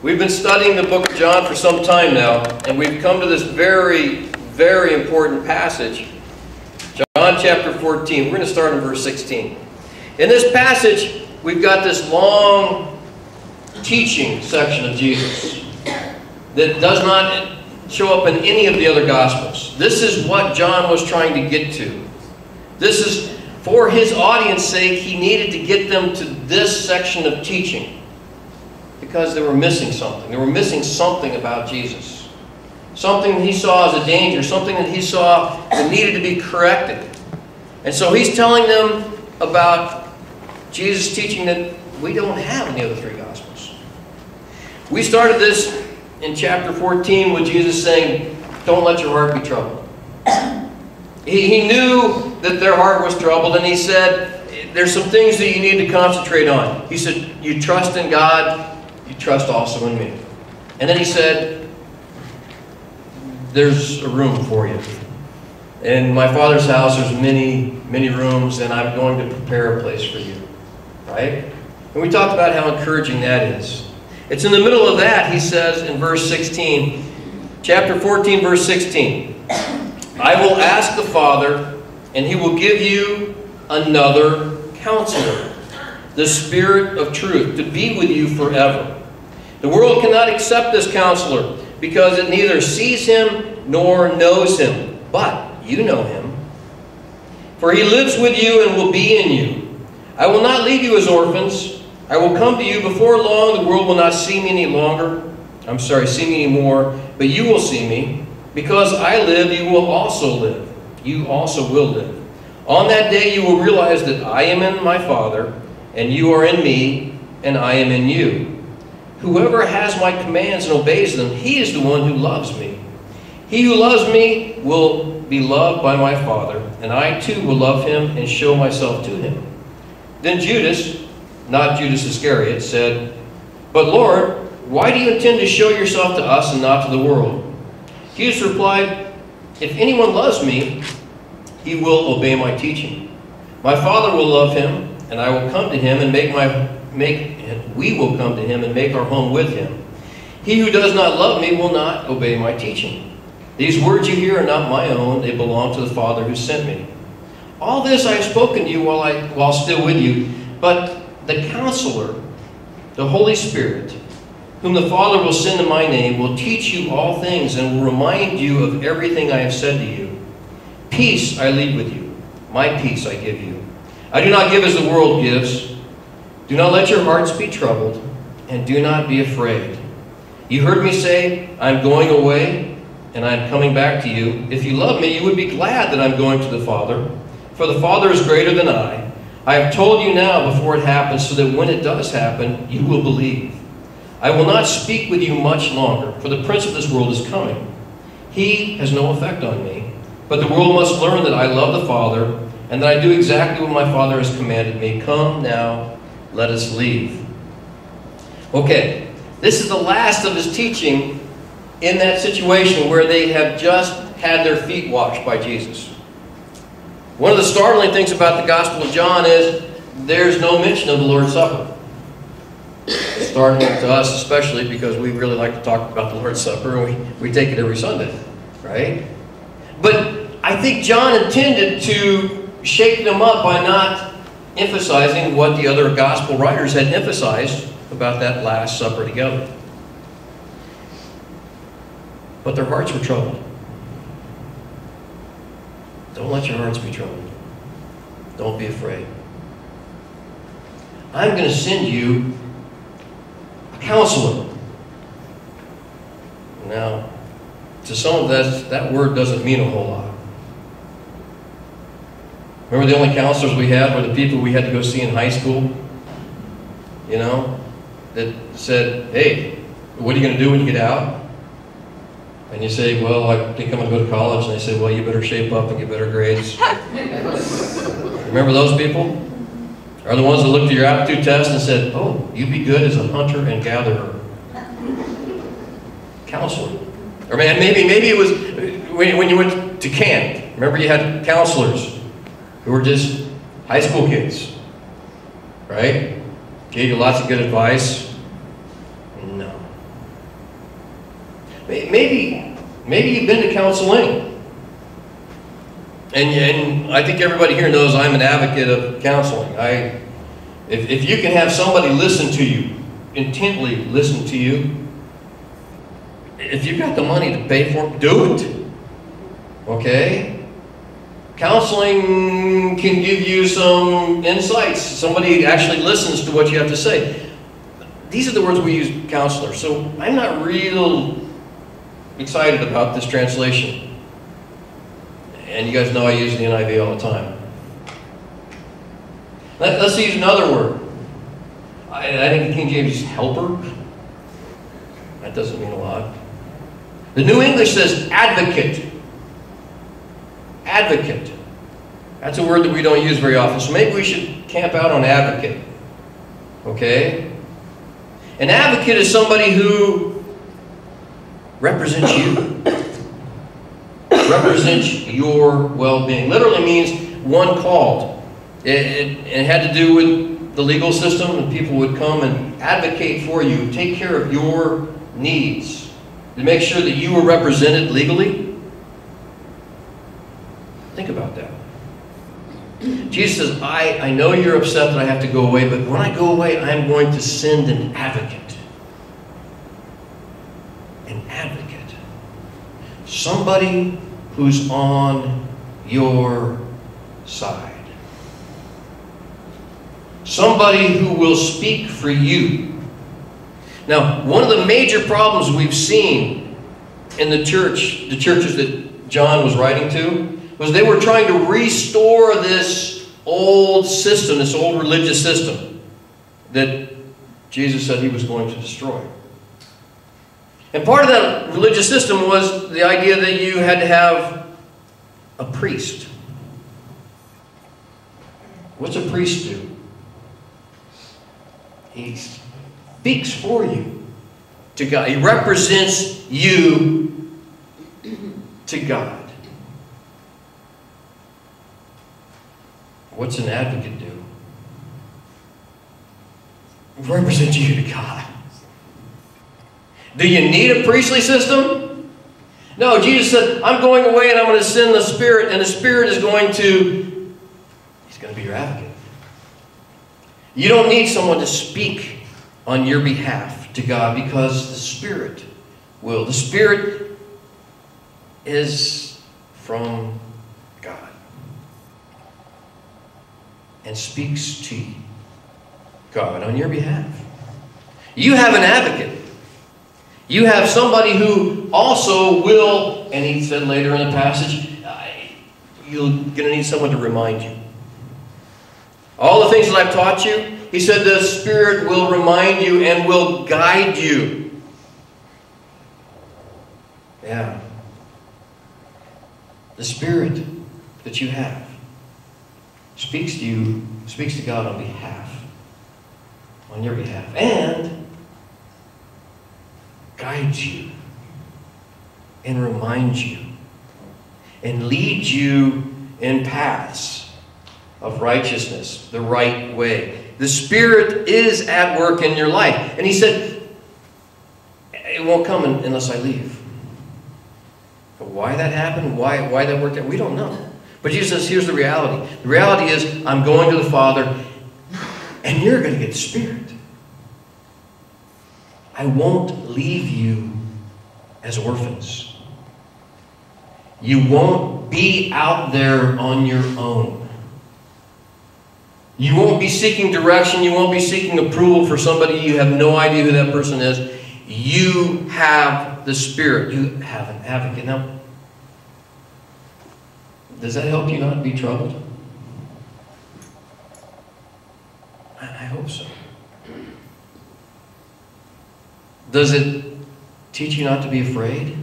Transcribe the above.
We've been studying the book of John for some time now, and we've come to this very, very important passage. John chapter 14. We're going to start in verse 16. In this passage, we've got this long teaching section of Jesus that does not show up in any of the other Gospels. This is what John was trying to get to. This is, for his audience's sake, he needed to get them to this section of teaching because they were missing something. They were missing something about Jesus. Something he saw as a danger, something that he saw that needed to be corrected. And so he's telling them about Jesus' teaching that we don't have in the other three Gospels. We started this in chapter 14 with Jesus saying, don't let your heart be troubled. He knew that their heart was troubled, and he said, there's some things that you need to concentrate on. He said, you trust in God, you trust also in me. And then he said, there's a room for you. In my Father's house, there's many, many rooms, and I'm going to prepare a place for you. Right? And we talked about how encouraging that is. It's in the middle of that, he says in verse 16, chapter 14, verse 16, I will ask the Father, and he will give you another counselor, the Spirit of truth, to be with you forever. The world cannot accept this counselor, because it neither sees him nor knows him. But you know him, for he lives with you and will be in you. I will not leave you as orphans. I will come to you. Before long, the world will not see me any longer. See me anymore, but you will see me. Because I live, you will also live. You also will live. On that day, you will realize that I am in my Father, and you are in me, and I am in you. Whoever has my commands and obeys them, he is the one who loves me. He who loves me will be loved by my Father, and I too will love him and show myself to him. Then Judas, not Judas Iscariot, said, But Lord, why do you intend to show yourself to us and not to the world? Jesus replied, If anyone loves me, he will obey my teaching. My Father will love him, and I will come to him and we will come to him and make our home with him. He who does not love me will not obey my teaching. These words you hear are not my own, they belong to the Father who sent me. All this I have spoken to you while still with you, but the Counselor, the Holy Spirit, whom the Father will send in my name, will teach you all things and will remind you of everything I have said to you. Peace I leave with you. My peace I give you. I do not give as the world gives. Do not let your hearts be troubled, and do not be afraid. You heard me say, I am going away, and I am coming back to you. If you love me, you would be glad that I am going to the Father, for the Father is greater than I. I have told you now before it happens, so that when it does happen, you will believe. I will not speak with you much longer, for the prince of this world is coming. He has no effect on me, but the world must learn that I love the Father, and that I do exactly what my Father has commanded me. Come now, let us leave. Okay, this is the last of his teaching in that situation where they have just had their feet washed by Jesus. One of the startling things about the Gospel of John is there's no mention of the Lord's Supper. It's startling to us especially because we really like to talk about the Lord's Supper, and we take it every Sunday, right? But I think John intended to shake them up by not emphasizing what the other Gospel writers had emphasized about that Last Supper together. But their hearts were troubled. Don't let your hearts be troubled. Don't be afraid. I'm going to send you a counselor. Now, to some of us, that word doesn't mean a whole lot. Remember the only counselors we had were the people we had to go see in high school? You know, that said, hey, what are you going to do when you get out? And you say, well, I think I'm going to go to college. And they say, well, you better shape up and get better grades. Remember those people? Are the ones that looked at your aptitude test and said, oh, you'd be good as a hunter and gatherer. Counselor. Or maybe it was when you went to camp. Remember you had counselors who were just high school kids, right? Gave you lots of good advice. No. Maybe you've been to counseling. And I think everybody here knows I'm an advocate of counseling. If you can have somebody listen to you, intently listen to you, if you've got the money to pay for it, do it. Okay? Counseling can give you some insights. Somebody actually listens to what you have to say. These are the words we use, counselor. So I'm not real excited about this translation. And you guys know I use the NIV all the time. Let's use another word. I think the King James is helper. That doesn't mean a lot. The New English says advocate. Advocate. That's a word that we don't use very often. So maybe we should camp out on advocate. Okay? An advocate is somebody who represents you. Represents your well-being. Literally means one called. It had to do with the legal system, and people would come and advocate for you, take care of your needs, to make sure that you were represented legally. Think about that. Jesus says, I know you're upset that I have to go away, but when I go away, I'm going to send an advocate. An advocate. Somebody who's on your side. Somebody who will speak for you. Now, one of the major problems we've seen in the churches that John was writing to, was they were trying to restore this old system, this old religious system that Jesus said he was going to destroy. And part of that religious system was the idea that you had to have a priest. What's a priest do? He speaks for you to God. He represents you to God. What's an advocate do? Represent you to God. Do you need a priestly system? No, Jesus said, I'm going away and I'm going to send the Spirit, and the Spirit is going to, He's going to be your advocate. You don't need someone to speak on your behalf to God, because the Spirit will. The Spirit is from God and speaks to God on your behalf. You have an advocate. You have somebody who also will, and he said later in the passage, you're going to need someone to remind you. All the things that I've taught you, he said the Spirit will remind you and will guide you. Yeah. The Spirit that you have speaks to you, speaks to God on your behalf, and guides you and reminds you and leads you in paths of righteousness, the right way. The Spirit is at work in your life. And he said, it won't come unless I leave. But why that happened, why that worked out, we don't know. But Jesus says, here's the reality. The reality is, I'm going to the Father, and you're going to get the Spirit. I won't leave you as orphans. You won't be out there on your own. You won't be seeking direction. You won't be seeking approval for somebody. You have no idea who that person is. You have the Spirit. You have an advocate. Now, does that help you not be troubled? I hope so. Does it teach you not to be afraid?